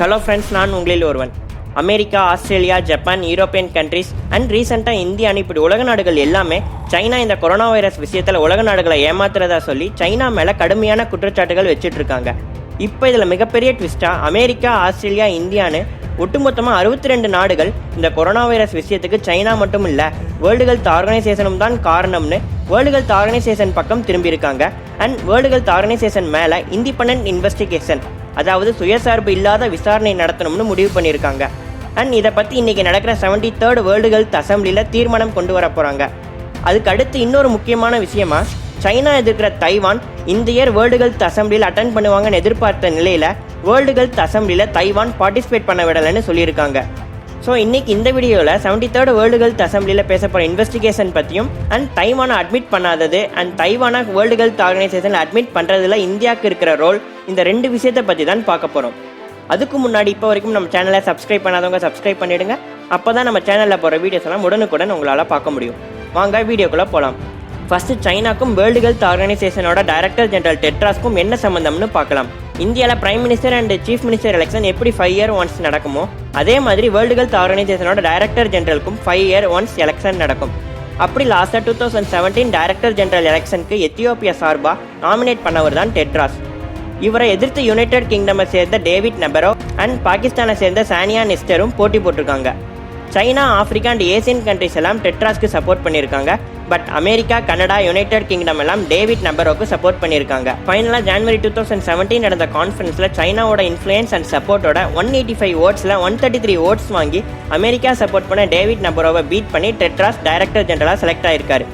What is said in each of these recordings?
Hello friends, நான் உங்களில் ஒருவன். America, Australia, Japan, European countries and ரீசெண்டாக இந்தியா இப்படி உலக நாடுகள் எல்லாமே சைனா இந்த கொரோனா வைரஸ் விஷயத்தில் உலக நாடுகளை ஏமாத்துறதா சொல்லி சைனா மேலே கடுமையான குற்றச்சாட்டுகள் வச்சுட்டு இருக்காங்க. இப்போ இதில் மிகப்பெரிய ட்விஸ்ட்டாக அமெரிக்கா, ஆஸ்திரேலியா, இந்தியான்னு ஒட்டுமொத்தமாக 62 நாடுகள் இந்த கொரோனா வைரஸ் விஷயத்துக்கு சைனா மட்டும் இல்லை, வேர்ல்டு ஹெல்த் ஆர்கனைசேஷனும் தான் காரணம்னு வேர்ல்டு ஹெல்த் ஆர்கனைசேஷன் பக்கம் திரும்பியிருக்காங்க. அண்ட் வேர்ல்டு ஹெல்த் ஆர்கனைசேஷன் மேலே இண்டிபெண்டன்ட் இன்வெஸ்டிகேஷன், அதாவது சுயசார்பு இல்லாத விசாரணை நடத்தணும்னு முடிவு பண்ணியிருக்காங்க. அண்ட் இதை பற்றி இன்றைக்கி நடக்கிற 73rd வேர்ல்டு ஹெல்த் அசம்பிளியில் தீர்மானம் கொண்டு வர போகிறாங்க. அதுக்கு அடுத்து இன்னொரு முக்கியமான விஷயமா, சைனா எதிர்க்கிற தைவான் இந்த இயர் வேர்ல்டு ஹெல்த் அசம்பிளியில் அட்டன் பண்ணுவாங்கன்னு எதிர்பார்த்த நிலையில் வேர்ல்டு ஹெல்த் அசம்பிளியில் தைவான் பார்ட்டிசிபேட் பண்ண விடலைன்னு சொல்லியிருக்காங்க. ஸோ இன்றைக்கி இந்த வீடியோவில் 73rd வேர்ல்டு ஹெல்த் அசம்பிளியில் பேச போகிற இன்வெஸ்டிகேஷன் பற்றியும் அண்ட் தைவானை அட்மிட் பண்ணாதது அண்ட் தைவானை வேர்ல்டு ஹெல்த் ஆர்கனைசேஷனில் அட்மிட் பண்ணுறதுல இந்தியாவுக்கு இருக்கிற ரோல், இந்த 2 விஷயத்தை பற்றி தான் பார்க்க போகிறோம். அதுக்கு முன்னாடி இப்போ வரைக்கும் நம்ம சேனலை சப்ஸ்கிரைப் பண்ணாதவங்க சப்ஸ்கிரைப் பண்ணிவிடுங்க. அப்போ தான் நம்ம சேனலில் போகிற வீடியோஸ் எல்லாம் உடனுக்குடன் உங்களால் பார்க்க முடியும். வாங்க வீடியோக்குள்ளே போகலாம். ஃபஸ்ட்டு சைனாக்கும் வேர்ல்டு ஹெல்த் ஆர்கனைசேஷனோட டைரக்டர் ஜெனரல் டெட்ராஸ்க்கும் என்ன சம்மந்தம்னு பார்க்கலாம். இந்தியாவில் prime minister and chief minister election எப்படி 5 years ஒன்ஸ் நடக்குமோ, அதே மாதிரி வேர்ல்டு ஹெல்த் ஆர்கனைசேஷனோட டைரக்டர் ஜெனரலுக்கும் 5 years ஒன்ஸ் எலெக்ஷன் நடக்கும். அப்படி லாஸ்ட்டாக 2017 டைரக்டர் ஜெனரல் எலெக்ஷனுக்கு எத்தியோப்பியா சார்பாக நாமினேட் பண்ணவர் தான் டெட்ராஸ். இவரை எதிர்த்து யுனைடெட் கிங்டமை சேர்ந்த டேவிட் நபரோ அண்ட் பாகிஸ்தானை சேர்ந்த சானியா நெஸ்டரும் போட்டி போட்டிருக்காங்க. China, Africa and Asian countries எல்லாம் டெட்ராஸ்க்கு சப்போர்ட் பண்ணியிருக்காங்க. But America, Canada, United kingdom எல்லாம் டேவிட் நபரோக்கு சப்போர்ட் பண்ணியிருக்காங்க. ஃபைனலாக ஜனவரி 2017 நடந்த கான்ஃபரன்ஸில் சைனாவோட இன்ஃப்ளூயன்ஸ் அண்ட் சப்போர்ட்டோட 185 votes 133 votes வாங்கி அமெரிக்கா சப்போர்ட் பண்ண டேவிட் நபரோவை பீட் பண்ணி டெட்ராஸ் டைரக்டர் ஜெனரலாக செலக்ட் ஆயிருக்காரு.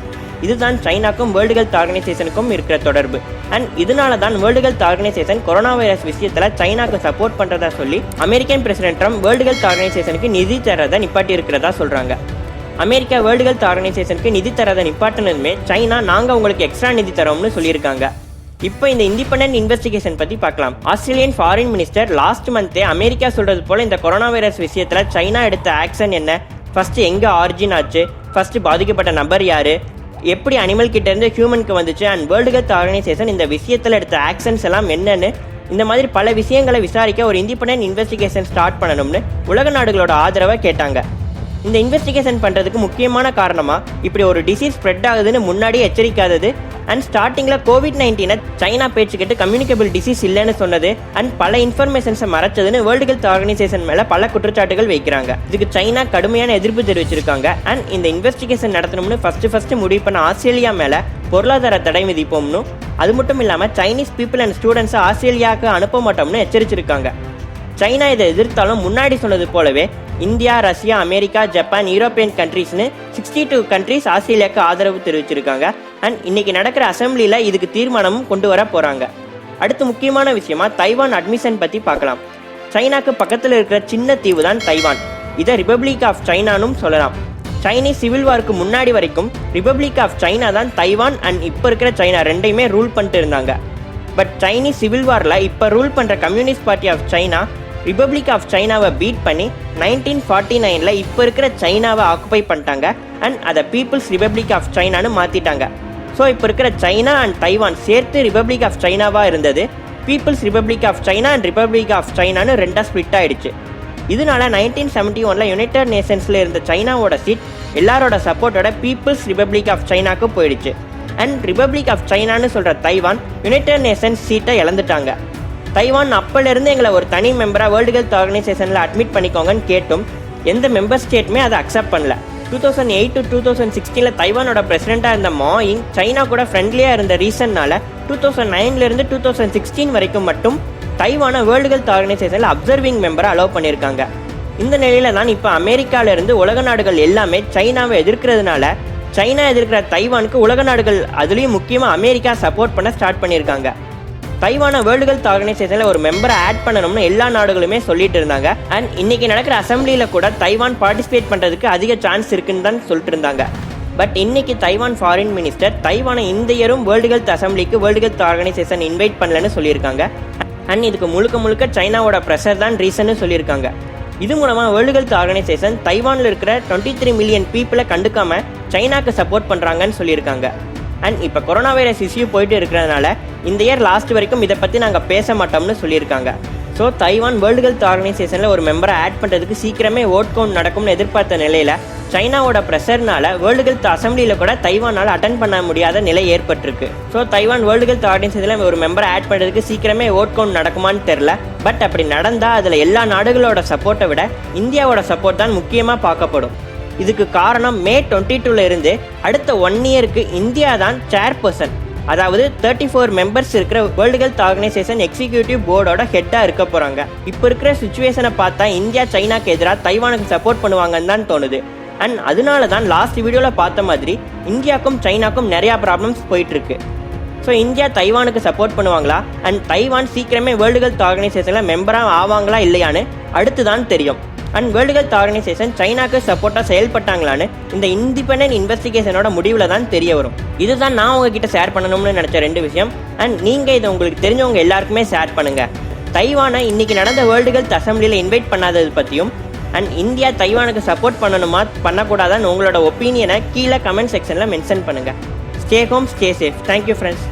இதுதான் சைனாக்கும் வேர்ல்டு ஹெல்த் ஆர்கனைசேஷனுக்கும் இருக்கிற தொடர்பு. அண்ட் இதனால தான் world health organisation corona virus விஷயத்தில் சைனாக்கு சப்போர்ட் பண்ணுறதா சொல்லி American president Trump world health ஆர்கனைசேஷனுக்கு நிதி தரதை நிப்பாட்டி இருக்கிறதா சொல்கிறாங்க. அமெரிக்கா வேர்ல்டு ஹெல்த் ஆர்கனைசேஷனுக்கு நிதி தரதை நிப்பாட்டினதுமே சைனா நாங்கள் உங்களுக்கு எக்ஸ்ட்ரா நிதி தரோம்னு சொல்லியிருக்காங்க. இப்போ இந்த இண்டிபெண்டன்ட் இன்வெஸ்டிகேஷன் பற்றி பார்க்கலாம். ஆஸ்திரேலியன் ஃபாரின் மினிஸ்டர் லாஸ்ட் மந்த்தே அமெரிக்கா சொல்கிறது போல் இந்த கொரோனா வைரஸ் விஷயத்தில் சைனா எடுத்த ஆக்ஷன் என்ன, ஃபஸ்ட்டு எங்கே ஆரிஜின் ஆச்சு, ஃபஸ்ட்டு பாதிக்கப்பட்ட நபர் யார், எப்படி அனிமல் கிட்டேருந்து ஹியூமனுக்கு வந்துச்சு, அண்ட் வேர்ல்டு ஹெல்த் ஆர்கனைசேஷன் இந்த விஷயத்தில் எடுத்த ஆக்ஷன்ஸ் எல்லாம் என்னென்னு, இந்த மாதிரி பல விஷயங்களை விசாரிக்க ஒரு இண்டிபெண்டன்ட் இன்வெஸ்டிகேஷன் ஸ்டார்ட் பண்ணணும்னு உலக நாடுகளோட ஆதரவை கேட்டாங்க. இந்த இன்வெஸ்டிகேஷன் பண்ணுறதுக்கு முக்கியமான காரணமாக இப்படி ஒரு டிசீஸ் ஸ்ப்ரெட் ஆகுதுன்னு முன்னாடியே எச்சரிக்காதது அண்ட் ஸ்டார்டிங்கில் COVID-19 சைனா பேச்சுக்கிட்டு கம்யூனிகபிள் டிசீஸ் இல்லைன்னு சொன்னது அண்ட் பல இன்ஃபர்மேஷன்ஸை மறைச்சதுன்னு வேர்ல்டு ஹெல்த் ஆர்கனைசேஷன் மேலே பல குற்றச்சாட்டுகள் வைக்கிறாங்க. இதுக்கு சைனா கடுமையான எதிர்ப்பு தெரிவிச்சிருக்காங்க. அண்ட் இந்த இன்வெஸ்டிகேஷன் நடத்தணும்னு ஃபஸ்ட்டு முடிவு பண்ண ஆஸ்திரேலியா மேலே பொருளாதார தடை விதிப்போம்னு, அது மட்டும் இல்லாமல் சைனீஸ் பீப்புள் அண்ட் ஸ்டூடெண்ட்ஸை ஆஸ்திரேலியாவுக்கு அனுப்ப மாட்டோம்னு எச்சரிச்சிருக்காங்க. சைனா இதை எதிர்த்தாலும் முன்னாடி சொன்னது போலவே India, Russia, America, Japan, European கண்ட்ரீஸ்னு 62 கண்ட்ரீஸ் ஆஸ்திரேலியாவுக்கு ஆதரவு தெரிவிச்சிருக்காங்க. அண்ட் இன்னைக்கு நடக்கிற அசம்பிளியில் இதுக்கு தீர்மானமும் கொண்டு வர போகிறாங்க. அடுத்து முக்கியமான விஷயமா தைவான் அட்மிஷன் பற்றி பார்க்கலாம். சைனாக்கு பக்கத்தில் இருக்கிற சின்ன தீவு தான் தைவான். இதை ரிபப்ளிக் ஆஃப் சைனானும் சொல்லலாம். சைனீஸ் சிவில் வாருக்கு முன்னாடி வரைக்கும் ரிபப்ளிக் ஆஃப் சைனா தான் தைவான் அண்ட் இப்போ இருக்கிற சைனா ரெண்டையுமே ரூல் பண்ணிட்டு இருந்தாங்க. பட் சைனீஸ் சிவில் வாரில் இப்போ ரூல் பண்ணுற communist party of China republic of சைனாவை பீட் பண்ணி 1949 இப்போ இருக்கிற சைனாவை ஆக்குபை பண்ணிட்டாங்க அண்ட் அதை பீப்புள்ஸ் ரிபப்ளிக் ஆஃப் சைனான்னு மாற்றிட்டாங்க. ஸோ இப்போ இருக்கிற சைனா அண்ட் தைவான் சேர்த்து ரிபப்ளிக் ஆஃப் சைனாவாக இருந்தது. People's republic of China and republic of சைனான்னு 2 ஸ்ப்ளிட் ஆகிடுச்சு. இதனால 1971 யுனைடெட் நேஷன்ஸில் இருந்த சைனாவோட சீட் எல்லாரோட சப்போர்ட்டோட பீப்புள்ஸ் ரிபப்ளிக் ஆஃப் சைனாக்கு போயிடுச்சு. அண்ட் ரிபப்ளிக் ஆஃப் சைனான்னு சொல்கிற தைவான் யுனைடெட் நேஷன்ஸ் சீட்டை இழந்துட்டாங்க. தைவான் அப்போலேருந்து எங்களை ஒரு தனி மெம்பராக வேர்ல்டு ஹெல்த் ஆர்கனைசேஷனில் அட்மிட் பண்ணிக்கோங்கன்னு கேட்டும் எந்த மெம்பர் ஸ்டேட்டுமே அதை அக்செப்ட் பண்ணல. 2008 to 2016 தைவானோட பிரசிடெண்ட்டாக இருந்த மாயிங் சைனா கூட ஃப்ரெண்ட்லியாக இருந்த ரீசன்னால 2009 2016 வரைக்கும் மட்டும் தைவானை வேர்ல்டு ஹெல்த் ஆர்கனைசேஷனில் அப்சர்விங் மெம்பராக அலோவ் பண்ணியிருக்காங்க. இந்த நிலையில தான் இப்போ அமெரிக்காவிலேருந்து உலக நாடுகள் எல்லாமே சைனாவை எதிர்க்கிறதுனால சைனா எதிர்க்கிற தைவானுக்கு உலக நாடுகள், அதுலேயும் முக்கியமாக அமெரிக்கா சப்போர்ட் பண்ண ஸ்டார்ட் பண்ணியிருக்காங்க. தைவானை வேர்ல்டு ஹெல்த் ஆர்கனைசேஷனில் ஒரு மெம்பரை ஆட் பண்ணணும்னு எல்லா நாடுகளுமே சொல்லிட்டு இருந்தாங்க. அண்ட் இன்னைக்கு நடக்கிற அசம்பிளியில் கூட தைவான் பார்ட்டிசிபேட் பண்ணுறதுக்கு அதிக சான்ஸ் இருக்குன்னு தான் சொல்லிட்டு இருந்தாங்க. பட் இன்னைக்கு தைவான் ஃபாரின் மினிஸ்டர் தைவானை இந்த இயரும் வேர்ல்டு ஹெல்த் அசம்பிளிக்கு வேர்ல்டு ஹெல்த் ஆர்கனைசேஷன் இன்வைட் பண்ணலன்னு சொல்லியிருக்காங்க. அண்ட் இதுக்கு முழுக்க சைனாவோட ப்ரெஷர் தான் ரீசன்னு சொல்லியிருக்காங்க. இது மூலமாக வேர்ல்டு ஹெல்த் ஆர்கனைசேஷன் தைவானில் இருக்கிற 23 மில்லியன் பீப்புளை கண்டுக்காம சைனாக்கு சப்போர்ட் பண்ணுறாங்கன்னு சொல்லியிருக்காங்க. அண்ட் இப்போ கொரோனா வைரஸ் இஷ்யூ போயிட்டு இருக்கிறதுனால இந்த இயர் லாஸ்ட் வரைக்கும் இதை பற்றி நாங்கள் பேச மாட்டோம்னு சொல்லியிருக்காங்க. ஸோ தைவான் வேர்ல்டு ஹெல்த் ஆர்கனைசேஷனில் ஒரு மெம்பரை ஆட் பண்ணுறதுக்கு சீக்கிரமே ஓட் கவுண்ட் நடக்கும்னு எதிர்பார்த்த நிலையில் சைனாவோட ப்ரெஷர்னால வேர்ல்டு ஹெல்த் அசம்பிளியில் கூட தைவானால் அட்டன் பண்ண முடியாத நிலை ஏற்பட்டிருக்கு. ஸோ தைவான் வேர்ல்டு ஹெல்த் ஆர்கனைசேஷனில் ஒரு மெம்பரை ஆட் பண்ணுறதுக்கு சீக்கிரமே ஓட் கவுண்ட் நடக்குமான்னு தெரில. பட் அப்படி நடந்தால் அதில் எல்லா நாடுகளோட சப்போர்ட்டை விட இந்தியாவோட சப்போர்ட் தான் முக்கியமாக பார்க்கப்படும். இதுக்கு காரணம் மே 22 இருந்து அடுத்த 1 இயருக்கு இந்தியா தான் சேர்பர்சன், அதாவது 34 மெம்பர்ஸ் இருக்கிற வேர்ல்டு ஹெல்த் ஆர்கனைசேஷன் எக்ஸிக்யூட்டிவ் போர்டோட ஹெட்டாக இருக்க போகிறாங்க. இப்போ இருக்கிற சுச்சுவேஷனை பார்த்தா இந்தியா சைனாக்கு எதிராக தைவானுக்கு சப்போர்ட் பண்ணுவாங்கன்னு தான் தோணுது. அண்ட் அதனால தான் லாஸ்ட் வீடியோவில் பார்த்த மாதிரி இந்தியாவுக்கும் சைனாக்கும் நிறையா ப்ராப்ளம்ஸ் போயிட்டுருக்கு. ஸோ இந்தியா தைவானுக்கு சப்போர்ட் பண்ணுவாங்களா அண்ட் தைவான் சீக்கிரமே வேர்ல்டு ஹெல்த் ஆர்கனைசேஷனில் மெம்பராக ஆவாங்களா இல்லையான்னு அடுத்து தான் தெரியும். அண்ட் வேர்ல்டு ஹெல்த் ஆர்கனைசேஷன் சைனாக்கு சப்போர்ட்டாக செயல்பட்டாங்களான்னு இந்த இண்டிபெண்டன்ட் இன்வெஸ்டிகேஷனோட முடிவில் தான் தெரிய வரும். இதுதான் நான் உங்ககிட்ட ஷேர் பண்ணணும்னு நினச்ச 2 விஷயம். அண்ட் நீங்கள் இதை உங்களுக்கு தெரிஞ்சவங்க எல்லாருக்குமே ஷேர் பண்ணுங்கள். தைவானை இன்னைக்கு நடந்த வேர்ல்டு ஹெல்த் அசம்பிளியில் இன்வைட் பண்ணாதது பற்றியும் அண்ட் இந்தியா தைவானுக்கு சப்போர்ட் பண்ணணுமா பண்ணக்கூடாதான்னு உங்களோட ஒப்பீனியனை கீழே கமெண்ட் செக்ஷனில் மென்ஷன் பண்ணுங்கள். Stay home, stay safe. Thank you friends.